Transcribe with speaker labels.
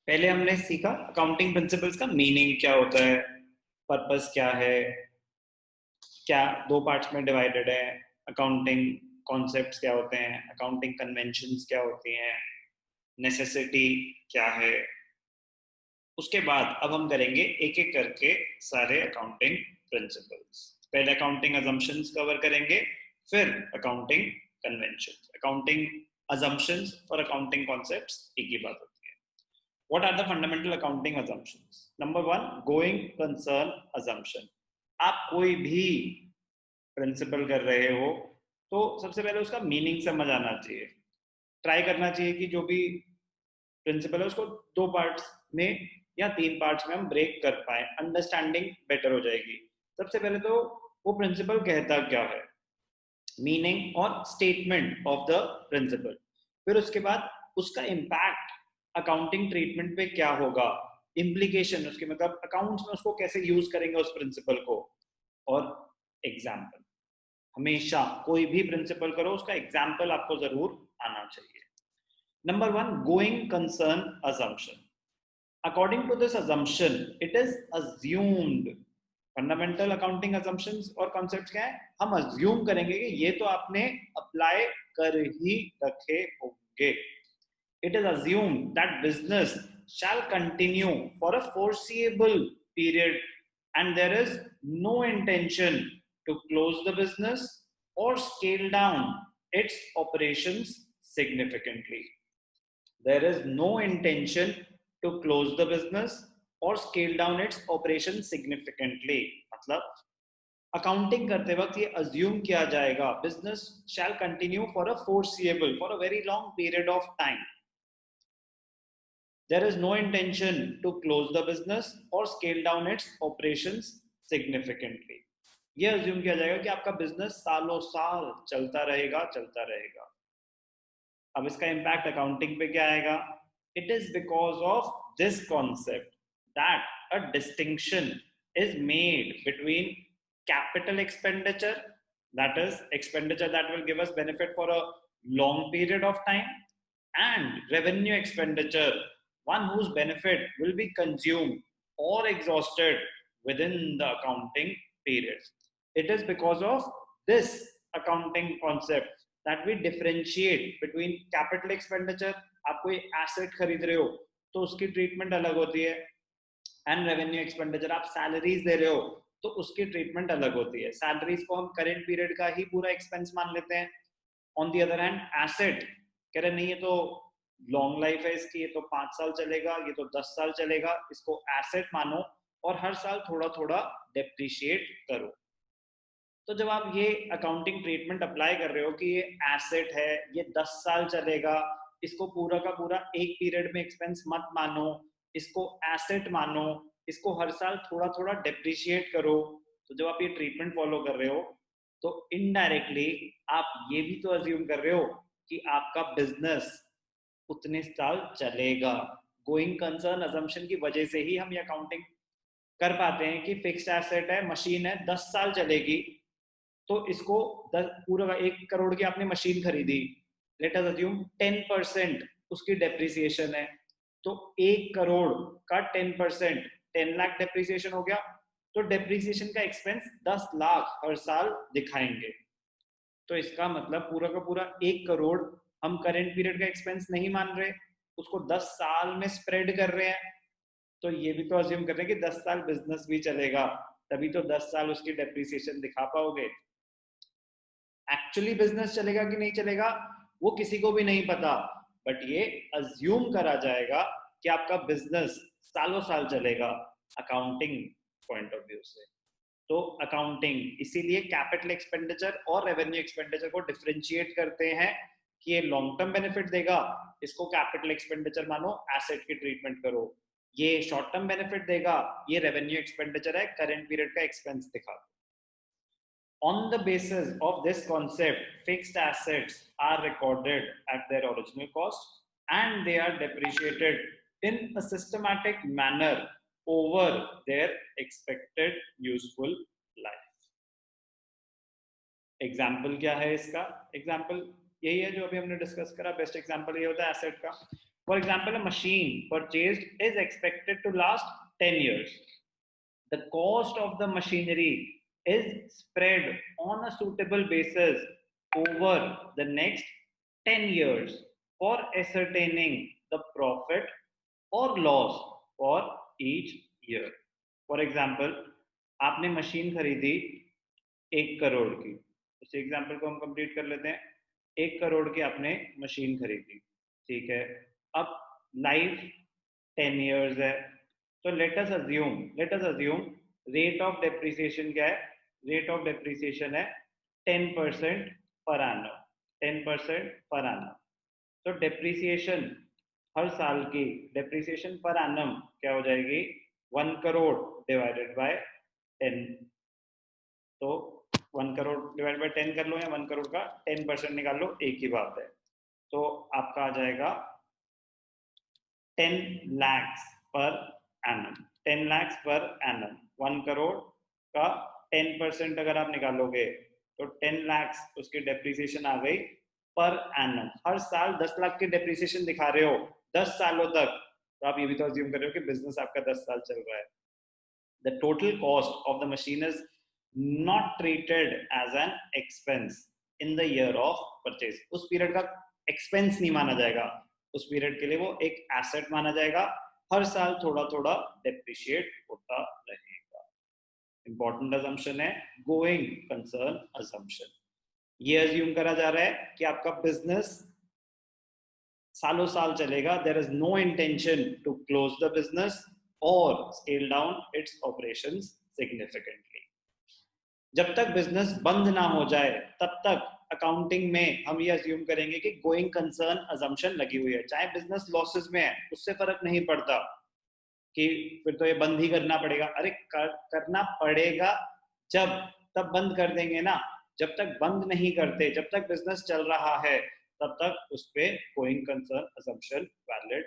Speaker 1: पहले हमने सीखा अकाउंटिंग प्रिंसिपल्स का मीनिंग क्या होता है, पर्पस क्या है, क्या दो पार्ट्स में डिवाइडेड है, अकाउंटिंग कॉन्सेप्ट्स क्या होते हैं, अकाउंटिंग कन्वेंशंस क्या होती हैं, नेसेसिटी क्या है। उसके बाद अब हम करेंगे एक एक करके सारे अकाउंटिंग प्रिंसिपल्स। पहले अकाउंटिंग अजम्पशंस कवर करेंगे, फिर अकाउंटिंग कन्वेंशंस। अकाउंटिंग अजम्पशंस और अकाउंटिंग कॉन्सेप्ट्स एक ही बात होती है। What are the fundamental accounting assumptions? Number one, going concern assumption. आप कोई भी प्रिंसिपल कर रहे हो तो सबसे पहले उसका मीनिंग समझ आना चाहिए। ट्राई करना चाहिए कि जो भी प्रिंसिपल है उसको दो पार्ट्स में या तीन पार्ट्स में हम ब्रेक कर पाए, अंडरस्टैंडिंग बेटर हो जाएगी। सबसे पहले तो वो प्रिंसिपल कहता क्या है, मीनिंग और स्टेटमेंट ऑफ द प्रिंसिपल। फिर उसके बाद उसका इम्पैक्ट अकाउंटिंग ट्रीटमेंट पे क्या होगा, इम्प्लीकेशन उसके, मतलब अकाउंट्स में उसको कैसे यूज करेंगे उस प्रिंसिपल को। और एग्जाम्पल, हमेशा कोई भी प्रिंसिपल करो उसका एग्जाम्पल आपको जरूर आना चाहिए। Number one, going concern assumption. According to this assumption, it is assumed, fundamental accounting assumptions और कॉन्सेप्ट्स क्या है, हम अज्यूम करेंगे कि ये तो आपने अप्लाई कर ही रखे होंगे। It is assumed that business shall continue for a foreseeable period and there is no intention to close the business or scale down its operations significantly. There is no intention to close the business or scale down its operation significantly. मतलब accounting करते वक्त ये assume किया जाएगा business shall continue for a foreseeable, for a very long period of time. There is no intention to close the business or scale down its operations significantly. ये assume किया जाएगा कि आपका बिजनेस सालों साल चलता रहेगा चलता रहेगा। अब इसका इम्पैक्ट अकाउंटिंग पे क्या आएगा, it is because of this concept that a distinction is made between capital expenditure, that is expenditure that will give us benefit for a long period of time, and revenue expenditure, one whose benefit will be consumed or exhausted within the accounting period. It is because of this accounting concept that we differentiate between capital expenditure, आप कोई asset खरीद रहे हो तो उसकी treatment अलग होती है, एंड रेवेन्यू एक्सपेंडिचर, आप सैलरीज दे रहे हो तो उसकी ट्रीटमेंट अलग होती है। सैलरीज को हम करेंट पीरियड का ही पूरा एक्सपेंस मान लेते हैं। On the other hand asset कह रहे नहीं, ये तो लॉन्ग लाइफ है इसकी, ये तो 5 साल चलेगा, ये तो 10 साल चलेगा, इसको एसेट मानो और हर साल थोड़ा थोड़ा डेप्रिशिएट करो। तो जब आप ये अकाउंटिंग ट्रीटमेंट अप्लाई कर रहे हो कि ये एसेट है, ये 10 साल चलेगा, इसको पूरा का पूरा एक पीरियड में एक्सपेंस मत मानो, इसको एसेट मानो, इसको हर साल थोड़ा थोड़ा डेप्रिशिएट करो। तो जब आप ये ट्रीटमेंट फॉलो कर रहे हो तो इनडायरेक्टली आप ये भी तो अज्यूम कर रहे हो कि आपका बिजनेस उतने साल चलेगा। गोइंग कंसर्न अजम्पशन की वजह से ही हम ये अकाउंटिंग कर पाते हैं कि फिक्स्ड एसेट है, मशीन है, 10 साल चलेगी, तो इसको 1 करोड़ की आपने मशीन खरीदी, लेट अस अज्यूम 10% उसकी डेप्रिसिएशन है, तो 1 करोड़ का 10% 10 लाख डेप्रिसिएशन हो गया। तो डेप्रिसिएशन का एक्सपेंस 10 लाख हर साल दिखाएंगे। तो इसका मतलब पूरा का पूरा 1 करोड़ हम करेंट पीरियड का एक्सपेंस नहीं मान रहे, उसको 10 साल में स्प्रेड कर रहे हैं। तो ये भी तो अज्यूम कर रहे हैं कि 10 साल बिजनेस भी चलेगा, तभी तो 10 साल उसकी डेप्रिसिएशन दिखा पाओगे। एक्चुअली बिजनेस चलेगा कि नहीं चलेगा वो किसी को भी नहीं पता, बट ये अज्यूम करा जाएगा कि आपका बिजनेस सालों साल चलेगा अकाउंटिंग पॉइंट ऑफ व्यू से। तो अकाउंटिंग इसीलिए कैपिटल एक्सपेंडिचर और रेवेन्यू एक्सपेंडिचर को डिफरेंशिएट करते हैं कि ये लॉन्ग टर्म बेनिफिट देगा, इसको कैपिटल एक्सपेंडिचर मानो, एसेट की ट्रीटमेंट करो। ये शॉर्ट टर्म बेनिफिट देगा, ये रेवेन्यू एक्सपेंडिचर है, करंट पीरियड का एक्सपेंस दिखा। On the basis of this concept, fixed assets are recorded at their original cost and they are depreciated in a systematic manner over their expected useful life. Example क्या है इसका, example यही है जो अभी हमने डिस्कस करा, बेस्ट एग्जाम्पल ये होता है एसेट का। For example, a machine purchased is expected to last 10 years. The cost of the machinery is spread on a suitable basis over the next 10 years for ascertaining the profit or loss for each year. For example, आपने machine खरीदी 1 करोड़ की, इस example को हम complete कर लेते हैं। 1 करोड़ की आपने मशीन खरीदी, ठीक है। अब लाइफ 10 years है, तो let us assume rate of depreciation क्या है? रेट ऑफ डेप्रिसिएशन है 10% पर एनम, 10% पर एनम। तो डेप्रिसिएशन हर साल की डेप्रिसिएशन पर एनम क्या हो जाएगी? 1 करोड़ डिवाइडेड बाय 10। तो 1 करोड़ डिवाइड बाय 10 कर लो, या 1 करोड़ का 10% निकाल लो, एक ही बात है। तो आपका आ जाएगा 10 lakhs per annum, 10 lakhs per annum. 1 crore का 10% अगर आप निकालोगे तो 10 lakhs उसकी डेप्रिसिएशन आ गई पर एनम। हर साल 10 लाख की डेप्रिसिएशन दिखा रहे हो 10 सालों तक, तो आप ये भी तो अज्यूम कर रहे हो कि बिजनेस आपका 10 साल चल रहा है। The total cost of the machine is not treated as an expense in the year of purchase. उस पीरियड का एक्सपेंस नहीं माना जाएगा, उस पीरियड के लिए वो एक एसेट माना जाएगा, हर साल थोड़ा थोड़ा डेप्रिशिएट होता रहेगा। इंपॉर्टेंट अजम्पशन है गोइंग कंसर्न अजम्पशन। ये अज्यूम करा जा रहा है कि आपका बिजनेस सालों साल चलेगा, there is no intention to close the business or scale down its operations significantly. जब तक बिजनेस बंद ना हो जाए तब तक अकाउंटिंग में हम ये अज्यूम करेंगे कि गोइंग कंसर्न अजम्पशन लगी हुई है। चाहे बिजनेस लॉसेस में है उससे फर्क नहीं पड़ता कि फिर तो ये बंद ही करना पड़ेगा। अरे करना पड़ेगा जब, तब बंद कर देंगे ना। जब तक बंद नहीं करते, जब तक बिजनेस चल रहा है, तब तक उस पे गोइंग कंसर्न अजम्पशन वैलिड